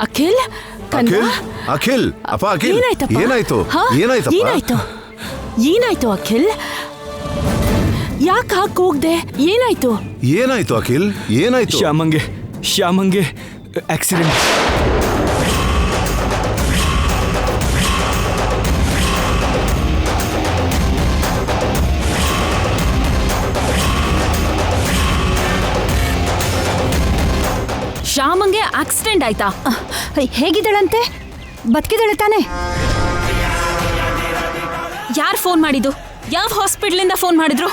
ಅಖಿಲ್ ಅಖಿಲ್ ಅಖಿಲ್ ಅಪ್ಪ ಅಖಿಲ್ ಏನಾಯ್ತು ಏನಾಯ್ತು ಅಖಿಲ್? ಯಾಕೆ ಹಾಕ್ ಹೋಗ್ದೆ? ಏನಾಯ್ತು ಅಖಿಲ್? ಏನಾಯ್ತು? ಶ್ಯಾಮಂಗೆ ಆಕ್ಸಿಡೆಂಟ್. ಶ್ಯಾಮಂಗೆ ಆಕ್ಸಿಡೆಂಟ್ ಆಯ್ತಾ? ಹೇಗಿದ್ದಾಳಂತೆ? ಬದುಕಿದಾಳೆ ತಾನೆ? ಯಾರು ಫೋನ್ ಮಾಡಿದ್ದು? ಯಾವ ಹಾಸ್ಪಿಟಲಿಂದ ಫೋನ್ ಮಾಡಿದ್ರು?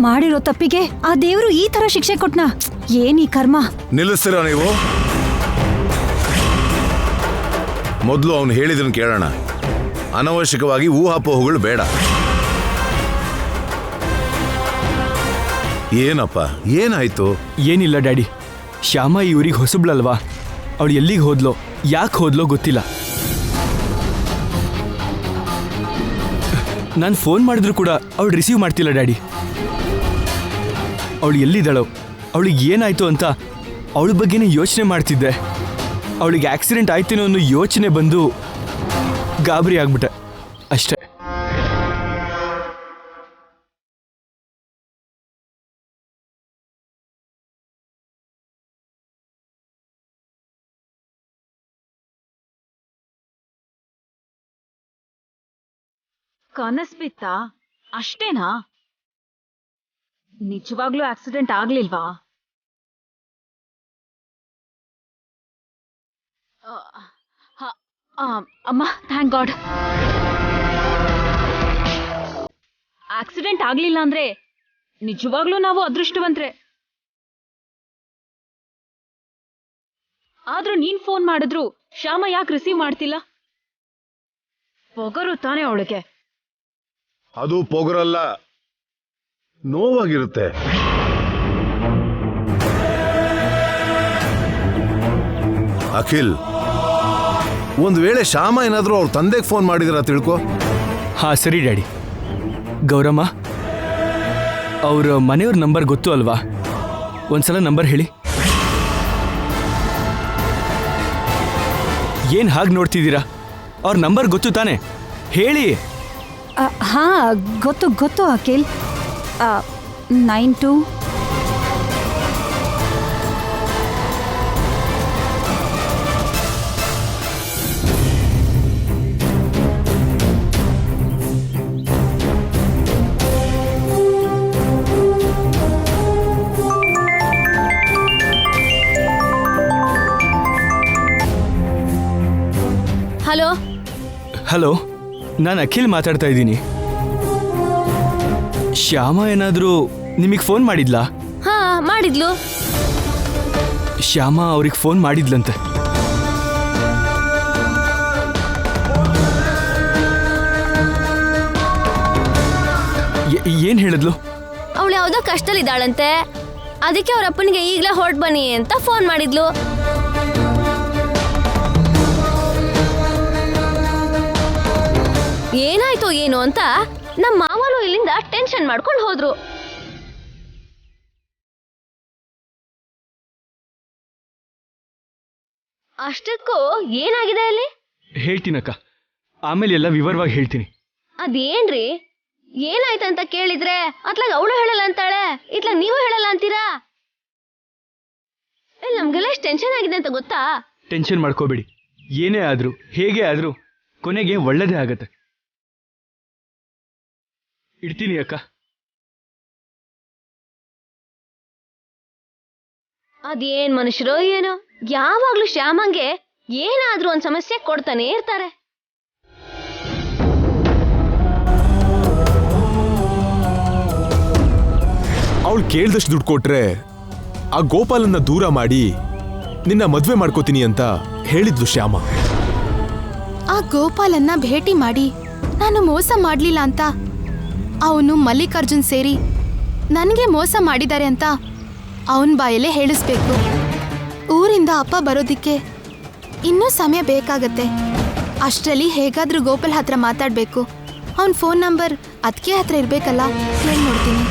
ಮಾಡಿರೋ ತಪ್ಪಿಗೆ ಆ ದೇವರು ಈ ತರ ಶಿಕ್ಷೆ ಕೊಟ್ನ? ಏನ್ ಈ ಕರ್ಮ? ನಿಲ್ಲಿಸ್ತೀರಾ ನೀವು? ಮೊದಲು ಅವನು ಹೇಳಿದನ್ನು ಕೇಳೋಣ. ಅನವಶ್ಯಕವಾಗಿ ಊಹಾಪೋಹಗಳು ಬೇಡ. ಏನಪ್ಪ ಏನಾಯ್ತು? ಏನಿಲ್ಲ ಡ್ಯಾಡಿ, ಶ್ಯಾಮ ಈ ಊರಿಗೆ ಹೊಸಬ್ಳಲ್ವಾ, ಅವಳು ಎಲ್ಲಿಗೆ ಹೋದ್ಲೋ ಯಾಕೆ ಹೋದ್ಲೋ ಗೊತ್ತಿಲ್ಲ. ನಾನು ಫೋನ್ ಮಾಡಿದ್ರು ಕೂಡ ಅವಳು ರಿಸೀವ್ ಮಾಡ್ತಿಲ್ಲ ಡ್ಯಾಡಿ. ಅವಳು ಎಲ್ಲಿದ್ದಾಳೋ, ಅವಳಿಗೆ ಏನಾಯ್ತು ಅಂತ ಅವಳ ಬಗ್ಗೆನೇ ಯೋಚನೆ ಮಾಡ್ತಿದ್ದೆ. ಅವಳಿಗೆ ಆಕ್ಸಿಡೆಂಟ್ ಆಯ್ತೇನೋ ಅನ್ನೋ ಯೋಚನೆ ಬಂದು ಗಾಬರಿ ಆಗ್ಬಿಟ್ಟೆ ಅಷ್ಟೇ. ಕನಸ್ಬಿತ್ತಾ? ಅಷ್ಟೇನಾ? ನಿಜವಾಗ್ಲೂ ಆಕ್ಸಿಡೆಂಟ್ ಆಗ್ಲಿಲ್ವಾ? ಅಮ್ಮ, ಥ್ಯಾಂಕ್ ಗಾಡ್. ಆಕ್ಸಿಡೆಂಟ್ ಆಗ್ಲಿಲ್ಲ ಅಂದ್ರೆ ನಿಜವಾಗ್ಲೂ ನಾವು ಅದೃಷ್ಟವಂತ್ರೆ. ಆದ್ರೂ ನೀನ್ ಫೋನ್ ಮಾಡಿದ್ರು ಶ್ಯಾಮ ಯಾಕೆ ರಿಸೀವ್ ಮಾಡ್ತಿಲ್ಲ? ಪೊಗರು ತಾನೆ ಅವಳಿಗೆ. ಅದು ಪೊಗರಲ್ಲ, ನೋವಾಗಿರುತ್ತೆ. ಅಖಿಲ್, ಒಂದು ವೇಳೆ ಶ್ಯಾಮ ಏನಾದ್ರೂ ಅವ್ರ ತಂದೆಗೆ ಫೋನ್ ಮಾಡಿದ್ರ ತಿಳ್ಕೊ. ಹಾ ಸರಿ ಡ್ಯಾಡಿ. ಗೌರಮ್ಮ, ಅವ್ರ ಮನೆಯವ್ರ ನಂಬರ್ ಗೊತ್ತು ಅಲ್ವಾ? ಒಂದ್ಸಲ ನಂಬರ್ ಹೇಳಿ. ಏನ್ ಹಾಗೆ ನೋಡ್ತಿದ್ದೀರಾ? ಅವ್ರ ನಂಬರ್ ಗೊತ್ತು ತಾನೆ, ಹೇಳಿ. ಹಾ ಗೊತ್ತು ಅಖಿಲ್. 92 ಹಲೋ ಹಲೋ, ನಾನು ಅಖಿಲ್ ಮಾತಾಡ್ತಾ ಇದ್ದೀನಿ. ಶ್ಯಾಮ ಏನಾದರೂ ನಿಮಗೆ ಫೋನ್ ಮಾಡಿದ್ಲಾ? ಹಾ ಮಾಡಿದ್ಲು. ಶ್ಯಾಮ ಅವ್ರಿಗೆ ಫೋನ್ ಮಾಡಿದ್ಲಂತೆ. ಏನ್ ಹೇಳಿದ್ಲು? ಅವಳು ಯಾವ್ದೋ ಕಷ್ಟದಲ್ಲಿದ್ದಾಳಂತೆ, ಅದಕ್ಕೆ ಅವ್ರ ಅಪ್ಪನಿಗೆ ಈಗಲೇ ಹೊರಟ್ ಬನ್ನಿ ಅಂತ ಫೋನ್ ಮಾಡಿದ್ಲು. ಏನಾಯ್ತು ಏನು ಅಂತ ನಮ್ಮ ಮಾವನು ಇಲ್ಲಿಂದ ಟೆನ್ಷನ್ ಮಾಡ್ಕೊಂಡು ಹೋದ್ರು. ಅಷ್ಟಕ್ಕೂ ಏನಾಗಿದೆ ಅಲ್ಲಿ ಹೇಳ್ತೀನಕ್ಕ, ಆಮೇಲೆ ಎಲ್ಲ ವಿವರವಾಗಿ ಹೇಳ್ತೀನಿ. ಅದೇನ್ರಿ, ಏನಾಯ್ತಂತ ಕೇಳಿದ್ರೆ ಅತ್ಲಾಗ ಅವಳು ಹೇಳಲ್ಲ ಅಂತಾಳೆ, ಇತ್ಲಾಗ ನೀವು ಹೇಳಲ್ಲ ಅಂತೀರಾ? ನಮ್ಗೆಲ್ಲ ಎಷ್ಟು ಟೆನ್ಷನ್ ಆಗಿದೆ ಅಂತ ಗೊತ್ತಾ? ಟೆನ್ಷನ್ ಮಾಡ್ಕೋಬೇಡಿ, ಏನೇ ಆದ್ರೂ ಹೇಗೆ ಆದ್ರೂ ಕೊನೆಗೆ ಒಳ್ಳೇದೇ ಆಗತ್ತೆ. ಇಡ್ತೀನಿ ಅಕ್ಕ. ಅದೇನ್ ಮನುಷ್ಯರೋ ಏನೋ, ಯಾವಾಗ್ಲೂ ಶ್ಯಾಮಂಗೆ ಏನಾದ್ರೂ ಒಂದ್ ಸಮಸ್ಯೆ ಕೊಡ್ತಾನೆ ಇರ್ತಾರೆ. ಅವಳು ಕೇಳ್ದಷ್ಟು ದುಡ್ಡು ಕೊಟ್ರೆ ಆ ಗೋಪಾಲನ್ನ ದೂರ ಮಾಡಿ ನಿನ್ನ ಮದ್ವೆ ಮಾಡ್ಕೋತೀನಿ ಅಂತ ಹೇಳಿದ್ಲು ಶ್ಯಾಮ. ಆ ಗೋಪಾಲನ್ನ ಭೇಟಿ ಮಾಡಿ ನಾನು ಮೋಸ ಮಾಡ್ಲಿಲ್ಲ ಅಂತ ಅವನು ಮಲ್ಲಿಕಾರ್ಜುನ್ ಸೇರಿ ನನಗೆ ಮೋಸ ಮಾಡಿದ್ದಾರೆ ಅಂತ ಅವನ ಬಾಯಲ್ಲೇ ಹೇಳಿಸ್ಬೇಕು. ಊರಿಂದ ಅಪ್ಪ ಬರೋದಿಕ್ಕೆ ಇನ್ನೂ ಸಮಯ ಬೇಕಾಗತ್ತೆ. ಅಷ್ಟರಲ್ಲಿ ಹೇಗಾದ್ರೂ ಗೋಪಾಲ್ ಹತ್ರ ಮಾತಾಡ್ಬೇಕು. ಅವನ ಫೋನ್ ನಂಬರ್ ಅದಕ್ಕೆ ಹತ್ರ ಇರ್ಬೇಕಲ್ಲ, ಕೇಳಿ ನೋಡ್ತೀನಿ.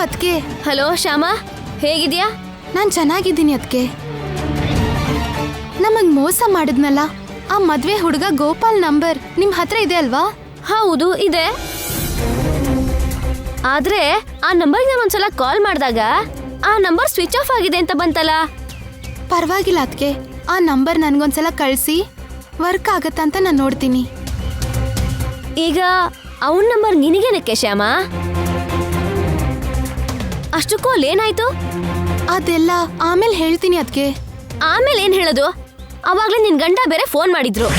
ಅದಕ್ಕೆ ಹಲೋ ಶ್ಯಾಮ, ಹೇಗಿದ್ಯಾ? ನಾನು ಚೆನ್ನಾಗಿದ್ದೀನಿ ಅದಕ್ಕೆ. ನಮಗ್ ಮೋಸ ಮಾಡಿದ್ನಲ್ಲ ಆ ಮದ್ವೆ ಹುಡುಗ ಗೋಪಾಲ್ ನಂಬರ್ ನಿಮ್ ಹತ್ರ ಇದೆ ಅಲ್ವಾ? ಹೌದು ಇದೆ. ಆದ್ರೆ ಆ ನಂಬರ್ಗೆ ನಾನು ಒಂದ್ಸಲ ಕಾಲ್ ಮಾಡಿದಾಗ ಆ ನಂಬರ್ ಸ್ವಿಚ್ ಆಫ್ ಆಗಿದೆ ಅಂತ ಬಂತಲ್ಲ. ಪರವಾಗಿಲ್ಲ ಅದಕ್ಕೆ, ಆ ನಂಬರ್ ನನ್ಗೊಂದ್ಸಲ ಕಳಿಸಿ ವರ್ಕ್ ಆಗತ್ತಂತ ನಾನು ನೋಡ್ತೀನಿ. ಈಗ ಅವನ ನಂಬರ್ ನಿನಗೇನಕ್ಕೆ ಶ್ಯಾಮ? ಅಷ್ಟಕ್ಕೂ ಅಲ್ಲೇನಾಯ್ತು? ಅದೆಲ್ಲ ಆಮೇಲೆ ಹೇಳ್ತೀನಿ ಅದಕ್ಕೆ. ಆಮೇಲೆ ಏನ್ ಹೇಳೋದು? ಅವಾಗ್ಲೇ ನಿನ್ ಗಂಡ ಬೇರೆ ಫೋನ್ ಮಾಡಿದ್ರು.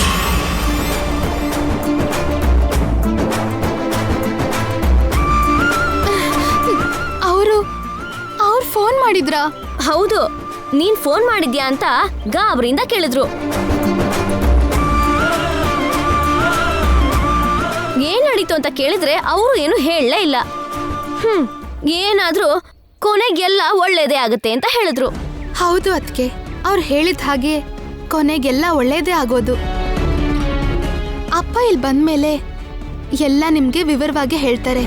ಅವ್ರು ಫೋನ್ ಮಾಡಿದ್ರಾ? ಹೌದು, ನೀನ್ ಫೋನ್ ಮಾಡಿದ್ಯಾ ಅಂತ ಗಾಬರಿಯಿಂದ ಕೇಳಿದ್ರು. ಏನ್ ನಡೀತು ಅಂತ ಕೇಳಿದ್ರೆ ಅವರು ಏನು ಹೇಳಲೇ ಇಲ್ಲ. ಏನಾದ್ರೂ ಕೊನೆಗೆಲ್ಲ ಒಳ್ಳೇದೇ ಆಗುತ್ತೆ ಅಂತ ಹೇಳಿದ್ರು. ಹೌದು ಅದಕ್ಕೆ, ಅವ್ರು ಹೇಳಿದ ಹಾಗೆ ಕೊನೆಗೆಲ್ಲ ಒಳ್ಳೇದೇ ಆಗೋದು. ಅಪ್ಪ ಇಲ್ಲಿ ಬಂದ್ಮೇಲೆ ಎಲ್ಲ ನಿಮ್ಗೆ ವಿವರವಾಗಿ ಹೇಳ್ತಾರೆ.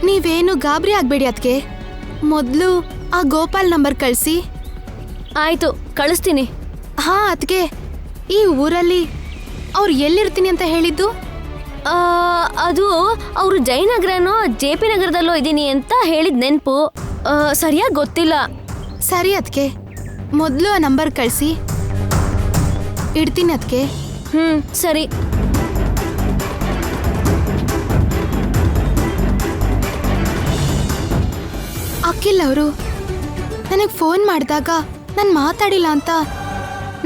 ನೀವೇನು ಗಾಬರಿ ಆಗ್ಬೇಡಿ ಅದಕ್ಕೆ. ಮೊದಲು ಆ ಗೋಪಾಲ್ ನಂಬರ್ ಕಳಿಸಿ. ಆಯ್ತು, ಕಳಿಸ್ತೀನಿ. ಹಾ ಅದಕ್ಕೆ, ಈ ಊರಲ್ಲಿ ಅವ್ರು ಎಲ್ಲಿರ್ತೀನಿ ಅಂತ ಹೇಳಿದ್ದು? ಅದು ಅವರು ಜಯನಗರನೋ JP ನಗರದಲ್ಲೋ ಇದ್ದೀನಿ ಅಂತ ಹೇಳಿದ ನೆನಪು. ಸರಿಯಾಗಿ ಗೊತ್ತಿಲ್ಲ. ಸರಿ ಅದಕ್ಕೆ, ಮೊದಲು ಆ ನಂಬರ್ ಕಳಿಸಿ. ಇಡ್ತೀನಿ ಅದಕ್ಕೆ. ಸರಿ. ಅಖಿಲ್ ಅವರು ನನಗೆ ಫೋನ್ ಮಾಡಿದಾಗ ನಾನು ಮಾತಾಡಿಲ್ಲ ಅಂತ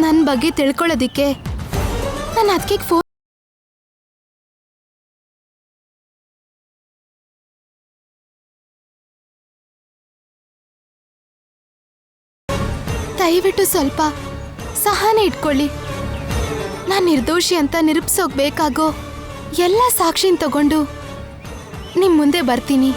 ನನ್ನ ಬಗ್ಗೆ ತಿಳ್ಕೊಳ್ಳೋದಿಕ್ಕೆ ನಾನು ಅದಕ್ಕೆ ಫೋನ್ ದಯವಿಟ್ಟು ಸ್ವಲ್ಪ ಸಹನೆ ಇಟ್ಕೊಳ್ಳಿ. ನಾನು ನಿರ್ದೋಷಿ ಅಂತ ನಿರೂಪಿಸೋಗ್ಬೇಕಾಗೋ ಎಲ್ಲ ಸಾಕ್ಷಿನ ತಗೊಂಡು ನಿಮ್ಮ ಮುಂದೆ ಬರ್ತೀನಿ.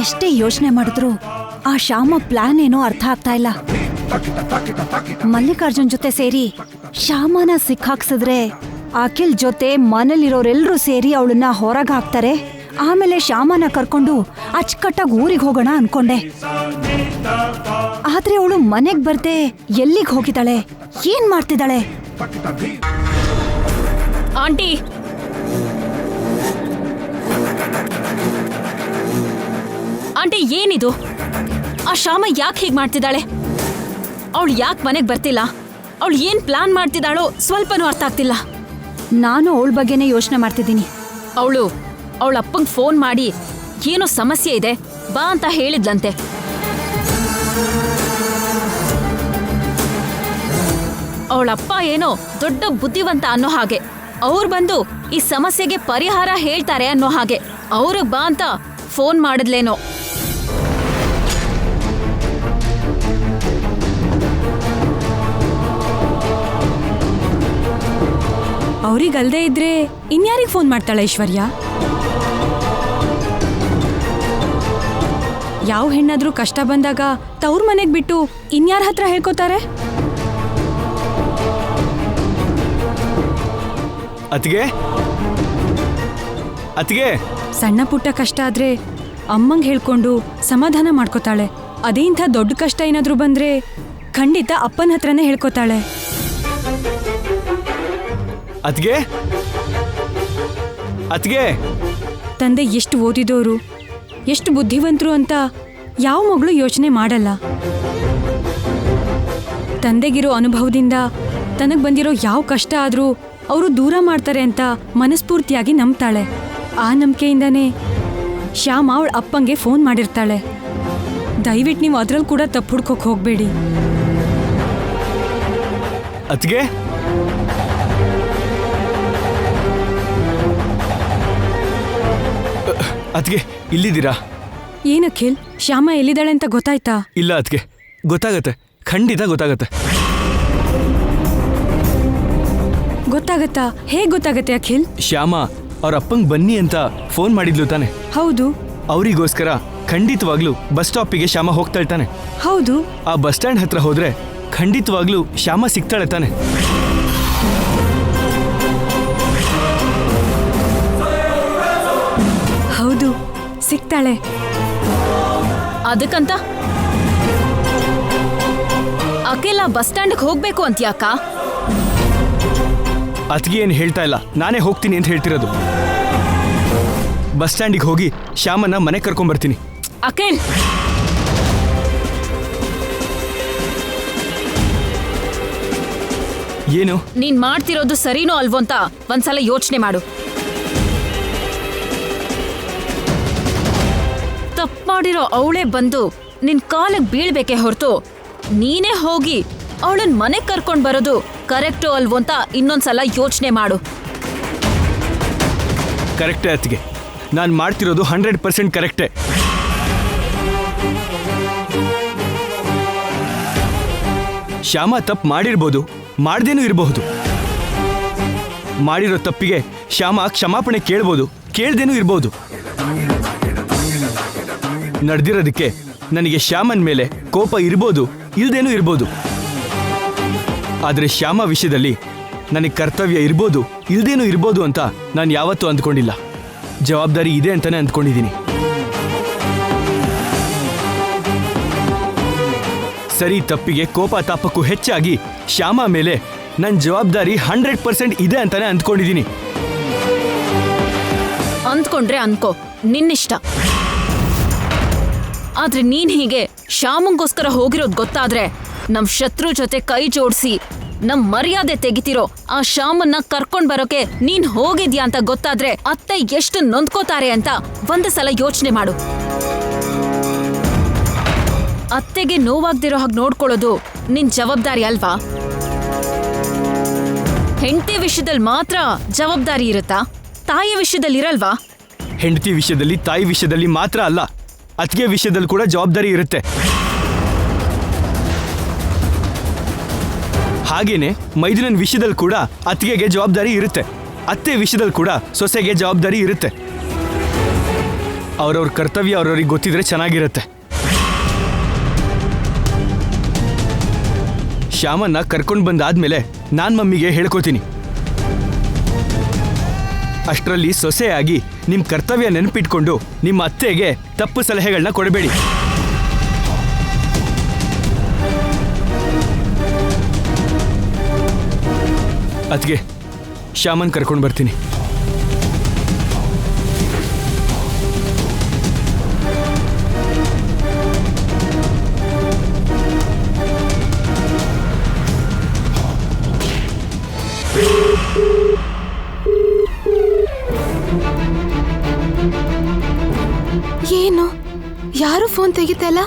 ಎಷ್ಟೇ ಯೋಚನೆ ಮಾಡಿದ್ರು ಆ ಶ್ಯಾಮ ಪ್ಲಾನ್ ಏನೋ ಅರ್ಥ ಆಗ್ತಾ ಇಲ್ಲ. ಮಲ್ಲಿಕಾರ್ಜುನ್ ಜೊತೆ ಸೇರಿ ಶ್ಯಾಮನ ಸಿಕ್ಕಾಕ್ಸಿದ್ರೆ ಅಖಿಲ್ ಜೊತೆ ಮನೇಲಿರೋರೆಲ್ಲರೂ ಸೇರಿ ಅವಳನ್ನ ಹೊರಗೆ ಹಾಕ್ತಾರೆ. ಆಮೇಲೆ ಶ್ಯಾಮನ ಕರ್ಕೊಂಡು ಅಚ್ಚುಕಟ್ಟಾಗಿ ಊರಿಗೆ ಹೋಗೋಣ ಅನ್ಕೊಂಡೆ. ಆದ್ರೆ ಅವಳು ಮನೆಗ್ ಬರ್ದೆ ಎಲ್ಲಿಗೆ ಹೋಗಿದ್ದಾಳೆ, ಏನ್ ಮಾಡ್ತಿದ್ದಾಳೆ? ಆಂಟಿ, ಆಂಟಿ ಏನಿದು? ಆ ಶ್ಯಾಮ ಯಾಕೆ ಹೀಗೆ ಮಾಡ್ತಿದ್ದಾಳೆ? ಅವಳು ಯಾಕೆ ಮನೆಗೆ ಬರ್ತಿಲ್ಲ? ಅವಳು ಏನ್ ಪ್ಲಾನ್ ಮಾಡ್ತಿದ್ದಾಳೋ ಸ್ವಲ್ಪನೂ ಅರ್ಥ ಆಗ್ತಿಲ್ಲ. ನಾನು ಅವಳ ಬಗ್ಗೆನೇ ಯೋಚನೆ ಮಾಡ್ತಿದ್ದೀನಿ. ಅವಳ ಅಪ್ಪಂಗೆ ಫೋನ್ ಮಾಡಿ ಏನೋ ಸಮಸ್ಯೆ ಇದೆ ಬಾ ಅಂತ ಹೇಳಿದ್ಲಂತೆ. ಅವಳಪ್ಪ ಏನೋ ದೊಡ್ಡ ಬುದ್ಧಿವಂತ ಅನ್ನೋ ಹಾಗೆ, ಅವ್ರು ಬಂದು ಈ ಸಮಸ್ಯೆಗೆ ಪರಿಹಾರ ಹೇಳ್ತಾರೆ ಅನ್ನೋ ಹಾಗೆ ಅವ್ರಿಗೆ ಬಾ ಅಂತ ಫೋನ್ ಮಾಡಿದ್ಲೇನೋ. ಅವ್ರಿಗಲ್ದೇ ಇದ್ರೆ ಇನ್ಯಾರಿಗೆ ಫೋನ್ ಮಾಡ್ತಾಳೆ ಐಶ್ವರ್ಯ? ಯಾವ ಹೆಣ್ಣಾದ್ರೂ ಕಷ್ಟ ಬಂದಾಗ ತವ್ರ ಮನೆಗ್ ಬಿಟ್ಟು ಇನ್ಯಾರ ಹತ್ರ ಹೇಳ್ಕೊತಾರೆ? ಅತ್ತಿಗೆ ಸಣ್ಣ ಪುಟ್ಟ ಕಷ್ಟ ಆದ್ರೆ ಅಮ್ಮಂಗ್ ಹೇಳ್ಕೊಂಡು ಸಮಾಧಾನ ಮಾಡ್ಕೋತಾಳೆ. ಅದೇ ಇಂಥ ದೊಡ್ಡ ಕಷ್ಟ ಏನಾದ್ರೂ ಬಂದ್ರೆ ಖಂಡಿತ ಅಪ್ಪನ ಹತ್ರನೇ ಹೇಳ್ಕೊತಾಳೆ. ಅತ್ತಿಗೆ ತಂದೆ ಎಷ್ಟು ಓದಿದವರು, ಎಷ್ಟು ಬುದ್ಧಿವಂತರು ಅಂತ ಯಾವ ಮಗಳು ಯೋಚನೆ ಮಾಡಲ್ಲ. ತಂದೆಗಿರೋ ಅನುಭವದಿಂದ ತನಗೆ ಬಂದಿರೋ ಯಾವ ಕಷ್ಟ ಆದ್ರೂ ಅವರು ದೂರ ಮಾಡ್ತಾರೆ ಅಂತ ಮನಸ್ಫೂರ್ತಿಯಾಗಿ ನಂಬ್ತಾಳೆ. ಆ ನಂಬಿಕೆಯಿಂದನೇ ಶ್ಯಾಮ ಅವಳ ಅಪ್ಪಂಗೆ ಫೋನ್ ಮಾಡಿರ್ತಾಳೆ. ದಯವಿಟ್ಟು ನೀವು ಅದ್ರಲ್ಲಿ ಕೂಡ ತಪ್ಪು ಹುಡ್ಕೋಕ್ ಹೋಗ್ಬೇಡಿ. ಅತ್ಗೆ ಅತ್ಗೆ ಇಲ್ಲಿದ್ದೀರಾ? ಏನ್ ಅಖಿಲ್, ಶ್ಯಾಮ ಎಲ್ಲಿದ್ದಾಳೆ ಅಂತ ಗೊತ್ತಾಯ್ತಾ? ಇಲ್ಲ ಅತ್ಗೆ, ಗೊತ್ತಾಗತ್ತೆ, ಖಂಡಿತ ಗೊತ್ತಾಗತ್ತೆ. ಗೊತ್ತಾಗತ್ತಾ? ಹೇಗ್ ಗೊತ್ತಾಗತ್ತೆ ಅಖಿಲ್? ಶ್ಯಾಮ ಅವ್ರ ಅಪ್ಪಂಗ್ ಬನ್ನಿ ಅಂತ ಫೋನ್ ಮಾಡಿದ್ಲು ತಾನೆ? ಹೌದು. ಅವರಿಗೋಸ್ಕರ ಖಂಡಿತವಾಗ್ಲೂ ಬಸ್ ಸ್ಟಾಪಿಗೆ ಶ್ಯಾಮ ಹೋಗ್ತಾಳೆ ತಾನೆ? ಹೌದು. ಆ ಬಸ್ ಸ್ಟ್ಯಾಂಡ್ ಹತ್ರ ಹೋದ್ರೆ ಖಂಡಿತವಾಗ್ಲೂ ಶ್ಯಾಮ ಸಿಗ್ತಾಳೆ ತಾನೆ? ಹೌದು, ಸಿಗ್ತಾಳೆ. ಅದಕ್ಕಂತ ಅಖಿಲ್ ಬಸ್ ಸ್ಟ್ಯಾಂಡ್ಗೆ ಹೋಗ್ಬೇಕು ಅಂತ್ಯಾಕ? ಅತ್ಗೆ ಏನು ಹೇಳ್ತಾ ಇಲ್ಲ, ನಾನೇ ಹೋಗ್ತೀನಿ ಅಂತ ಹೇಳ್ತಿರೋದು. ಬಸ್ ಸ್ಟ್ಯಾಂಡಿಗೆ ಹೋಗಿ ಶ್ಯಾಮನ್ನ ಮನೆ ಕರ್ಕೊಂಡ್ಬರ್ತೀನಿ. ಅಖಿಲ್, ಏನು ನೀನ್ ಮಾಡ್ತಿರೋದು ಸರಿನೋ ಅಲ್ವೋ ಅಂತ ಒಂದ್ಸಲ ಯೋಚನೆ ಮಾಡು. ತಪ್ಪು ಮಾಡಿರೋ ಅವಳೇ ಬಂದು ನಿನ್ ಕಾಲಿಗೆ ಬೀಳ್ಬೇಕೆ ಹೊರತು ನೀನೇ ಹೋಗಿ ಅವಳನ್ ಮನೆಗ್ ಕರ್ಕೊಂಡ್ ಬರೋದು ಕರೆಕ್ಟೋ ಅಲ್ವೋ ಅಂತ ಇನ್ನೊಂದ್ಸಲ ಯೋಚನೆ ಮಾಡು. ಕರೆಕ್ಟೇ ಅತ್ತಿಗೆ, ನಾನು ಮಾಡ್ತಿರೋದು 100% ಕರೆಕ್ಟೇ. ಶ್ಯಾಮ ತಪ್ಪು ಮಾಡಿರ್ಬೋದು, ಮಾಡ್ದೇನೂ ಇರಬಹುದು. ಮಾಡಿರೋ ತಪ್ಪಿಗೆ ಶ್ಯಾಮ ಕ್ಷಮಾಪಣೆ ಕೇಳ್ಬೋದು, ಕೇಳ್ದೇನೂ ಇರ್ಬೋದು. ನಡೆದಿರೋದಕ್ಕೆ ನನಗೆ ಶ್ಯಾಮನ್ ಮೇಲೆ ಕೋಪ ಇರ್ಬೋದು, ಇಲ್ದೇನೂ ಇರ್ಬೋದು. ಆದರೆ ಶ್ಯಾಮ ವಿಷಯದಲ್ಲಿ ನನಗೆ ಕರ್ತವ್ಯ ಇರ್ಬೋದು, ಇಲ್ದೇನೂ ಇರ್ಬೋದು ಅಂತ ನಾನು ಯಾವತ್ತೂ ಅಂದ್ಕೊಂಡಿಲ್ಲ. ಜವಾಬ್ದಾರಿ ಇದೆ ಅಂತಾನೆ ಅಂದ್ಕೊಂಡಿದ್ದೀನಿ. ಸರಿ ತಪ್ಪಿಗೆ ಕೋಪ ತಾಪಕ್ಕೂ ಹೆಚ್ಚಾಗಿ ಶ್ಯಾಮ ಮೇಲೆ ನನ್ನ ಜವಾಬ್ದಾರಿ 100% ಇದೆ ಅಂತಾನೆ ಅಂದ್ಕೊಂಡಿದ್ದೀನಿ. ಅಂದ್ಕೊಂಡ್ರೆ ಅನ್ಕೋ, ನಿನ್ನಿಷ್ಟ. ಆದ್ರೆ ನೀನ್ ಹೀಗೆ ಶ್ಯಾಮಂಗೋಸ್ಕರ ಹೋಗಿರೋದ್ ಗೊತ್ತಾದ್ರೆ ನಮ್ ಶತ್ರು ಜೊತೆ ಕೈ ಜೋಡಿಸಿ ನಮ್ ಮರ್ಯಾದೆ ತೆಗಿತಿರೋ ಆ ಶ್ಯಾಮನ್ನ ಕರ್ಕೊಂಡ್ ಬರೋಕೆ ನೀನ್ ಹೋಗಿದ್ಯಾ ಅಂತ ಗೊತ್ತಾದ್ರೆ ಅತ್ತೆ ಎಷ್ಟು ನೊಂದ್ಕೋತಾರೆ ಅಂತ ಒಂದು ಸಲ ಯೋಚನೆ ಮಾಡು. ಅತ್ತೆಗೆ ನೋವಾಗ್ದಿರೋ ಹಾಗೆ ನೋಡ್ಕೊಳ್ಳೋದು ನಿನ್ ಜವಾಬ್ದಾರಿ ಅಲ್ವಾ? ಹೆಂಡತಿ ವಿಷಯದಲ್ಲಿ ಮಾತ್ರ ಜವಾಬ್ದಾರಿ ಇರುತ್ತಾ? ತಾಯಿ ವಿಷಯದಲ್ಲಿ ಇರಲ್ವಾ? ಹೆಂಡತಿ ವಿಷಯದಲ್ಲಿ, ತಾಯಿ ವಿಷಯದಲ್ಲಿ ಮಾತ್ರ ಅಲ್ಲ, ಅತ್ತಿಗೆ ವಿಷಯದಲ್ಲಿ ಕೂಡ ಜವಾಬ್ದಾರಿ ಇರುತ್ತೆ. ಹಾಗೇನೆ ಮೈದುನನ್ ವಿಷಯದಲ್ಲಿ ಕೂಡ ಅತ್ತಿಗೆಗೆ ಜವಾಬ್ದಾರಿ ಇರುತ್ತೆ. ಅತ್ತೆ ವಿಷಯದಲ್ಲಿ ಕೂಡ ಸೊಸೆಗೆ ಜವಾಬ್ದಾರಿ ಇರುತ್ತೆ. ಅವ್ರವ್ರ ಕರ್ತವ್ಯ ಅವ್ರವ್ರಿಗೆ ಗೊತ್ತಿದ್ರೆ ಚೆನ್ನಾಗಿರುತ್ತೆ. ಶ್ಯಾಮನ್ನ ಕರ್ಕೊಂಡು ಬಂದಾದ್ಮೇಲೆ ನಾನು ಮಮ್ಮಿಗೆ ಹೇಳ್ಕೊತೀನಿ. ಅಷ್ಟರಲ್ಲಿ ಸೊಸೆಯಾಗಿ ನಿಮ್ಮ ಕರ್ತವ್ಯ ನೆನಪಿಟ್ಕೊಂಡು ನಿಮ್ಮ ಅತ್ತೆಗೆ ತಪ್ಪು ಸಲಹೆಗಳನ್ನ ಕೊಡಬೇಡಿ. ಅತ್ಗೆ, ಶ್ಯಾಮನ್ ಕರ್ಕೊಂಡು ಬರ್ತೀನಿ. ಏನು, ಯಾರು ಫೋನ್ ತೆಗಿತಲ್ಲ?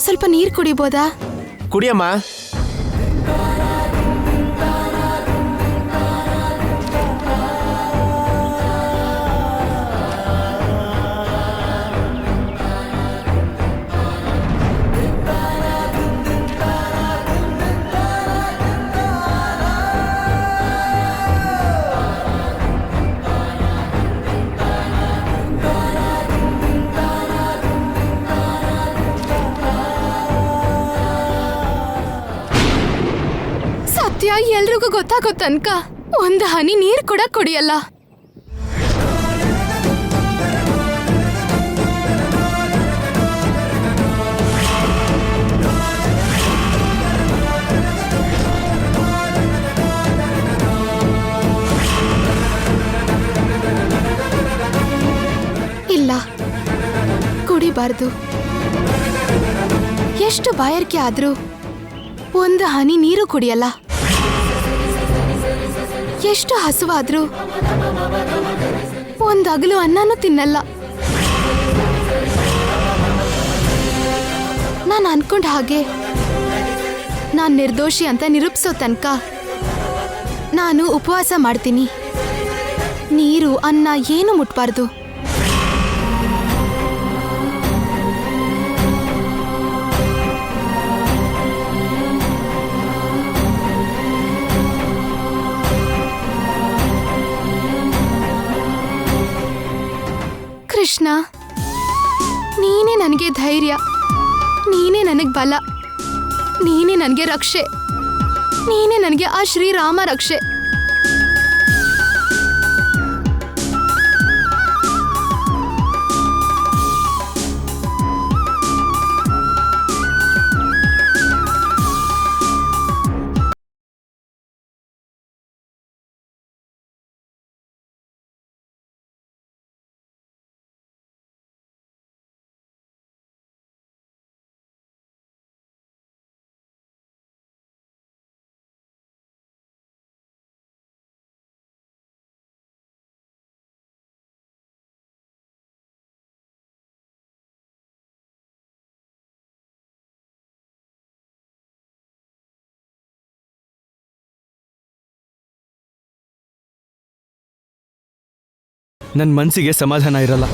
ಸ್ವಲ್ಪ ನೀರು ಕುಡಿಬೋದಾ? ಕುಡಿಯಮ್ಮ. ಸತ್ಯ ಎಲ್ರಿಗೂ ಗೊತ್ತಾಗೋ ತನಕ ಒಂದು ಹನಿ ನೀರ್ ಕೂಡ ಕುಡಿಯಲ್ಲ. ಇಲ್ಲ, ಕುಡಿಬಾರ್ದು. ಎಷ್ಟು ಬಾಯಾರಿಕೆ ಆದ್ರೂ ಒಂದು ಹನಿ ನೀರು ಕುಡಿಯಲ್ಲ. ಎಷ್ಟು ಹಸುವಾದ್ರೂ ಒಂದು ಅಗಲು ಅನ್ನನೂ ತಿನ್ನಲ್ಲ. ನಾನು ಅನ್ಕೊಂಡ ಹಾಗೆ ನಾನು ನಿರ್ದೋಷಿ ಅಂತ ನಿರೂಪಿಸೋ ತನಕ ನಾನು ಉಪವಾಸ ಮಾಡ್ತೀನಿ. ನೀರು ಅನ್ನ ಏನು ಮುಟ್ಬಾರ್ದು. ಕೃಷ್ಣ, ನೀನೇ ನನಗೆ ಧೈರ್ಯ, ನೀನೇ ನನಗೆ ಬಲ, ನೀನೇ ನನಗೆ ರಕ್ಷೆ, ನೀನೇ ನನಗೆ ಆ ಶ್ರೀರಾಮ ರಕ್ಷೆ. ನನ್ನ ಮನಸ್ಸಿಗೆ ಸಮಾಧಾನ ಇರಲ್ಲ.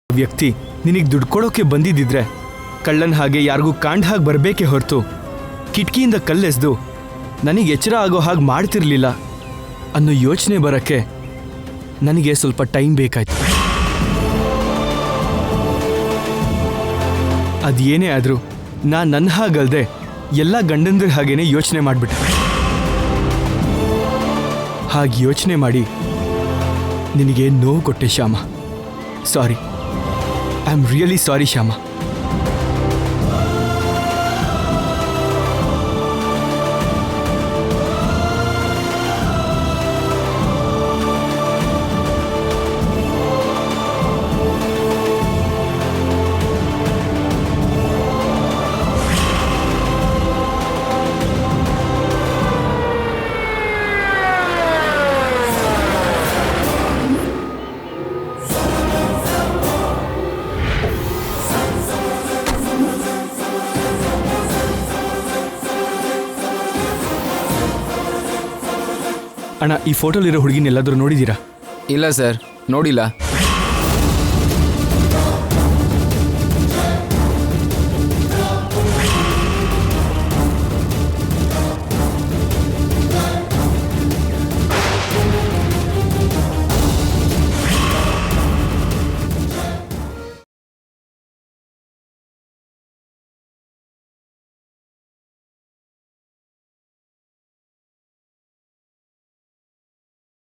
ವ್ಯಕ್ತಿ ನಿನಗೆ ದುಡ್ಡು ಕೊಡೋಕೆ ಬಂದಿದ್ದಿದ್ರೆ ಕಳ್ಳನ ಹಾಗೆ ಯಾರಿಗೂ ಕಾಂಡ್ ಹಾಗೆ ಬರಬೇಕೇ ಹೊರತು ಕಿಟಕಿಯಿಂದ ಕಲ್ಲೆಸ್ದು ನನಗೆ ಎಚ್ಚರ ಆಗೋ ಹಾಗೆ ಮಾಡ್ತಿರ್ಲಿಲ್ಲ ಅನ್ನೋ ಯೋಚನೆ ಬರೋಕ್ಕೆ ನನಗೆ ಸ್ವಲ್ಪ ಟೈಮ್ ಬೇಕಾಯ್ತು. ಅದೇನೇ ಆದರೂ ನಾನು ನನ್ನ ಹಾಗಲ್ದೆ ಎಲ್ಲ ಗಂಡಂದ್ರ ಹಾಗೇನೆ ಯೋಚನೆ ಮಾಡಿಬಿಟ್ಟೆ. ಹಾಗೆ ಯೋಚನೆ ಮಾಡಿ ನಿನಗೆ ನೋವು ಕೊಟ್ಟೆ Shyama. Sorry, I am really sorry Shyama. ಅಣ್ಣ, ಈ ಫೋಟೋಲಿರೋ ಹುಡುಗಿನ ಎಲ್ಲಾದರೂ ನೋಡಿದ್ದೀರಾ? ಇಲ್ಲ ಸರ್, ನೋಡಿಲ್ಲ.